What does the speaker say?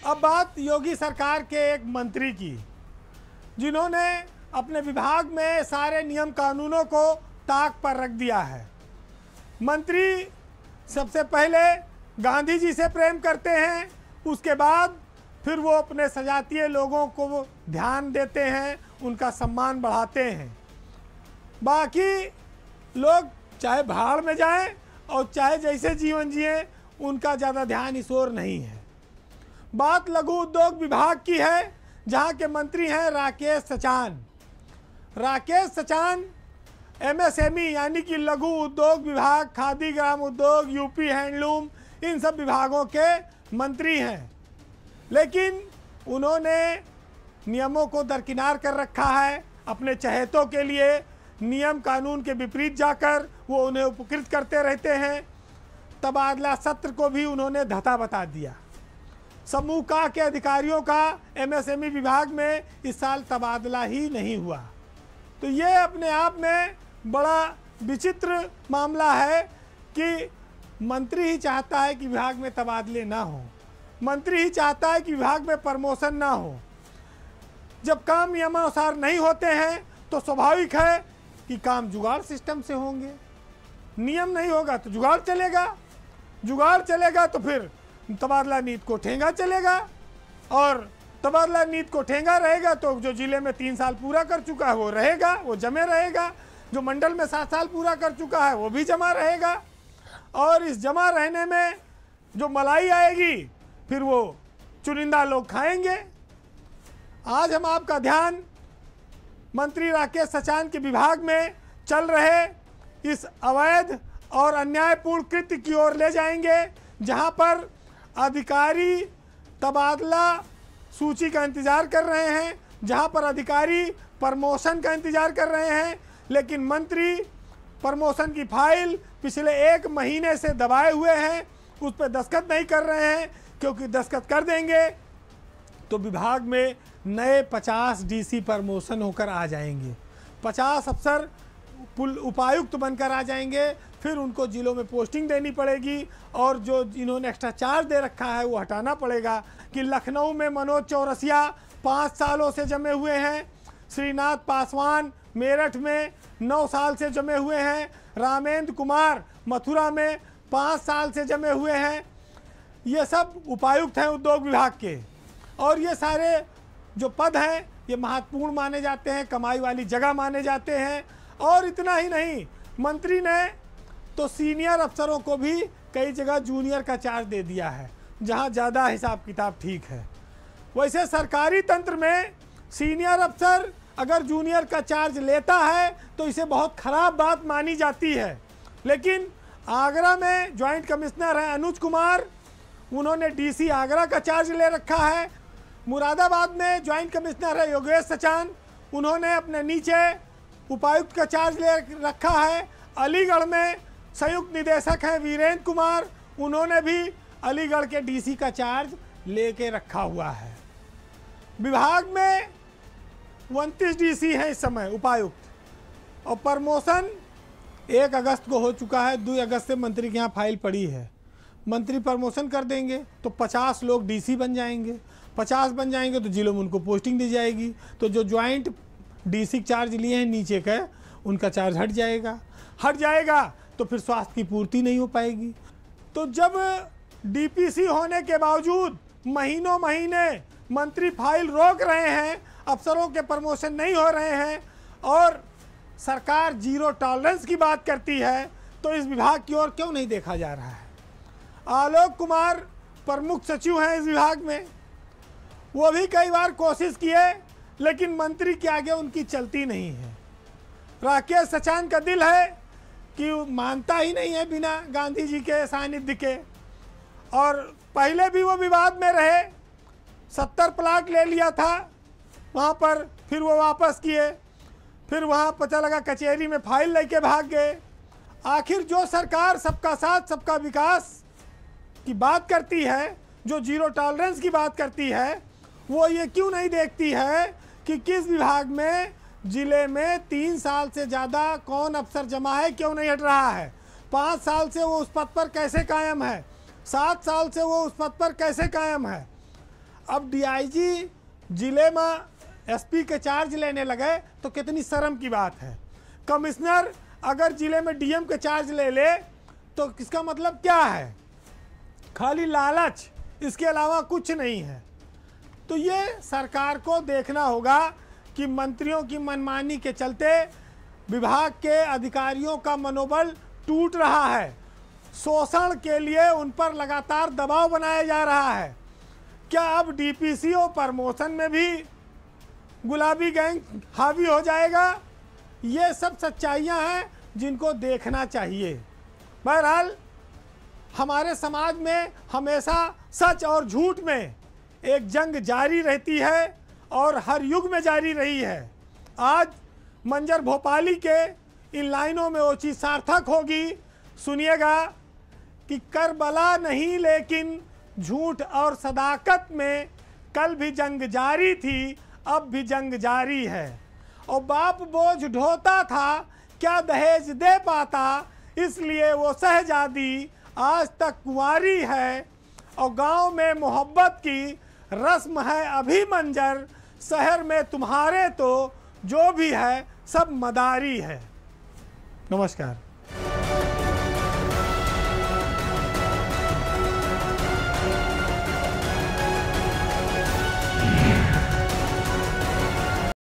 अब बात योगी सरकार के एक मंत्री की, जिन्होंने अपने विभाग में सारे नियम कानूनों को ताक पर रख दिया है। मंत्री सबसे पहले गांधी जी से प्रेम करते हैं, उसके बाद फिर वो अपने सजातीय लोगों को ध्यान देते हैं, उनका सम्मान बढ़ाते हैं। बाकी लोग चाहे भाड़ में जाएं और चाहे जैसे जीवन जिए, उनका ज़्यादा ध्यान इस ओर नहीं है। बात लघु उद्योग विभाग की है, जहां के मंत्री हैं राकेश सचान। राकेश सचान एमएसएमई यानी कि लघु उद्योग विभाग, खादी ग्राम उद्योग, यूपी हैंडलूम, इन सब विभागों के मंत्री हैं। लेकिन उन्होंने नियमों को दरकिनार कर रखा है। अपने चहेतों के लिए नियम कानून के विपरीत जाकर वो उन्हें उपकृत करते रहते हैं। तबादला सत्र को भी उन्होंने धता बता दिया। समूह का के अधिकारियों का एमएसएमई विभाग में इस साल तबादला ही नहीं हुआ। तो ये अपने आप में बड़ा विचित्र मामला है कि मंत्री ही चाहता है कि विभाग में तबादले ना हो, मंत्री ही चाहता है कि विभाग में प्रमोशन ना हो। जब काम नियमानुसार नहीं होते हैं तो स्वाभाविक है कि काम जुगाड़ सिस्टम से होंगे। नियम नहीं होगा तो जुगाड़ चलेगा, जुगाड़ चलेगा तो फिर तबादला नीति को ठेंगा चलेगा, और तबादला नीति को ठेंगा रहेगा तो जो जिले में 3 साल पूरा कर चुका है वो रहेगा, वो जमे रहेगा। जो मंडल में 7 साल पूरा कर चुका है वो भी जमा रहेगा, और इस जमा रहने में जो मलाई आएगी फिर वो चुनिंदा लोग खाएंगे। आज हम आपका ध्यान मंत्री राकेश सचान के विभाग में चल रहे इस अवैध और अन्यायपूर्ण कृत्य की ओर ले जाएंगे, जहां पर अधिकारी तबादला सूची का इंतज़ार कर रहे हैं, जहां पर अधिकारी प्रमोशन का इंतज़ार कर रहे हैं, लेकिन मंत्री प्रमोशन की फाइल पिछले 1 महीने से दबाए हुए हैं, उस पर दस्तखत नहीं कर रहे हैं, क्योंकि दस्तखत कर देंगे तो विभाग में नए 50 डीसी प्रमोशन होकर आ जाएंगे, 50 अफसर उपायुक्त बनकर आ जाएंगे। फिर उनको जिलों में पोस्टिंग देनी पड़ेगी, और जो इन्होंने एक्स्ट्रा चार्ज दे रखा है वो हटाना पड़ेगा। कि लखनऊ में मनोज चौरसिया 5 सालों से जमे हुए हैं, श्रीनाथ पासवान मेरठ में 9 साल से जमे हुए हैं, रामेंद्र कुमार मथुरा में 5 साल से जमे हुए हैं। ये सब उपायुक्त हैं उद्योग विभाग के, और ये सारे जो पद हैं ये महत्वपूर्ण माने जाते हैं, कमाई वाली जगह माने जाते हैं। और इतना ही नहीं, मंत्री ने तो सीनियर अफसरों को भी कई जगह जूनियर का चार्ज दे दिया है, जहां ज़्यादा हिसाब किताब ठीक है। वैसे सरकारी तंत्र में सीनियर अफसर अगर जूनियर का चार्ज लेता है तो इसे बहुत ख़राब बात मानी जाती है। लेकिन आगरा में जॉइंट कमिश्नर हैं अनुज कुमार, उन्होंने डीसी आगरा का चार्ज ले रखा है। मुरादाबाद में जॉइंट कमिश्नर है योगेश सचान, उन्होंने अपने नीचे उपायुक्त का चार्ज ले रखा है। अलीगढ़ में संयुक्त निदेशक हैं वीरेंद्र कुमार, उन्होंने भी अलीगढ़ के डीसी का चार्ज लेके रखा हुआ है। विभाग में 29 डीसी हैं इस समय उपायुक्त, और प्रमोशन 1 अगस्त को हो चुका है। 2 अगस्त से मंत्री के यहाँ फाइल पड़ी है। मंत्री प्रमोशन कर देंगे तो 50 लोग डीसी बन जाएंगे, 50 बन जाएंगे तो जिलों में उनको पोस्टिंग दी जाएगी। तो जो ज्वाइंट डीसी चार्ज लिए हैं नीचे का, उनका चार्ज हट जाएगा तो फिर स्वास्थ्य की पूर्ति नहीं हो पाएगी। तो जब डीपीसी होने के बावजूद महीनों महीने मंत्री फाइल रोक रहे हैं, अफसरों के प्रमोशन नहीं हो रहे हैं, और सरकार 0 टॉलरेंस की बात करती है, तो इस विभाग की ओर क्यों नहीं देखा जा रहा है। आलोक कुमार प्रमुख सचिव हैं इस विभाग में, वो भी कई बार कोशिश किए, लेकिन मंत्री के आगे उनकी चलती नहीं है। राकेश सचान का दिल है कि मानता ही नहीं है बिना गांधी जी के सानिध्य के, और पहले भी वो विवाद में रहे। 70 प्लाट ले लिया था वहाँ पर, फिर वो वापस किए, फिर वहाँ पता लगा कचहरी में फाइल लेके भाग गए। आखिर जो सरकार सबका साथ सबका विकास की बात करती है, जो 0 टॉलरेंस की बात करती है, वो ये क्यों नहीं देखती है कि किस विभाग में जिले में 3 साल से ज़्यादा कौन अफसर जमा है, क्यों नहीं हट रहा है। 5 साल से वो उस पद पर कैसे कायम है, 7 साल से वो उस पद पर कैसे कायम है। अब डीआईजी जिले में एसपी के चार्ज लेने लगे तो कितनी शर्म की बात है। कमिश्नर अगर जिले में डीएम के चार्ज ले ले तो इसका मतलब क्या है? खाली लालच, इसके अलावा कुछ नहीं है। तो ये सरकार को देखना होगा कि मंत्रियों की मनमानी के चलते विभाग के अधिकारियों का मनोबल टूट रहा है। शोषण के लिए उन पर लगातार दबाव बनाया जा रहा है। क्या अब डीपीसीओ प्रमोशन में भी गुलाबी गैंग हावी हो जाएगा? ये सब सच्चाइयां हैं जिनको देखना चाहिए। बहरहाल हमारे समाज में हमेशा सच और झूठ में एक जंग जारी रहती है और हर युग में जारी रही है। आज मंजर भोपाली के इन लाइनों में वो चीज़ सार्थक होगी। सुनिएगा कि करबला नहीं लेकिन झूठ और सदाकत में कल भी जंग जारी थी, अब भी जंग जारी है। और बाप बोझ ढोता था, क्या दहेज दे पाता, इसलिए वो शहजादी आज तक कुंवारी है। और गांव में मोहब्बत की रस्म है अभी मंजर, शहर में तुम्हारे तो जो भी है सब मदारी है। नमस्कार।